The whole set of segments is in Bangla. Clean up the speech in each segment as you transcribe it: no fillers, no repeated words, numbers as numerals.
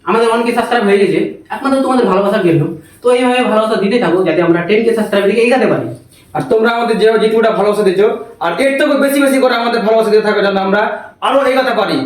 আমাদের 1K সাবস্ক্রাইব হয়ে গেছে একমাত্র তোমাদের ভালোবাসার জন্য। তো এইভাবে ভালোবাসা দিতে থাকো যাতে আমরা 10K সাবস্ক্রাইবের দিকে এগোতে পারি। আর তোমরা আমাদের যেটুকুটা ভালোবাসা দিচ্ছ আর এর থেকে বেশি বেশি করে আমাদের ভালোবাসা দিতে থাকো যেন আমরা আরো এগোতে পারি।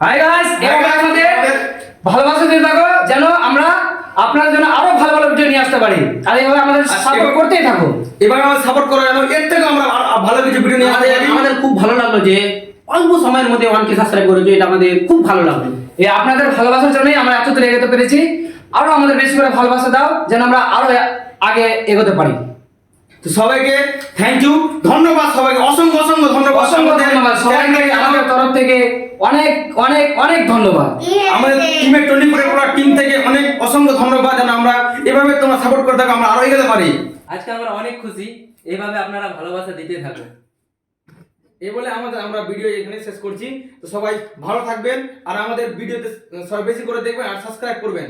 হাই গাইস, এভাবে আমাদের ভালোবাসা দিতে থাকো যেন আমরা আপনাদের জন্য আরো ভালো ভালো ভিডিও নিয়ে আসতে পারি। আর এইভাবে আমাদের সাপোর্ট করতেই থাকো। এভাবে আমাদের সাপোর্ট করো যেন এর থেকে আমরা ভালো কিছু ভিডিও নিয়ে আসতে পারি। আমাদের খুব ভালো লাগলো যে অল্প সময়ের মধ্যে 1K সাবস্ক্রাইব করেছো, এটা আমাদের খুব ভালো লাগলো। এই আপনাদের ভালোবাসার জন্যই আমরা এত দূর এগোতে পেরেছি। আরো আমাদের বেশি করে ভালোবাসা দাও যেন আমরা আরো আগে এগোতে পারি। তো সবাইকে থ্যাংক ইউ, ধন্যবাদ সবাইকে, অসংখ্য অসংখ্য ধন্যবাদ। অসংখ্য ধন্যবাদ সবাইকে, আমাদের তরফ থেকে অনেক অনেক অনেক ধন্যবাদ। আমাদের টিমের 24 পুরো টিম থেকে অনেক অসংখ্য ধন্যবাদ যেন আমরা এভাবে তোমরা সাপোর্ট করে থাকো আমরা আরো এগোতে পারি। আজকে আমরা অনেক খুশি, এইভাবে আপনারা ভালোবাসা দিতে থাকো। এই বলে আমরা ভিডিও এখানে শেষ করছি। তো সবাই ভালো থাকবেন আর আমাদের ভিডিওতে সবাই বেশি করে দেখবেন আর সাবস্ক্রাইব করবেন।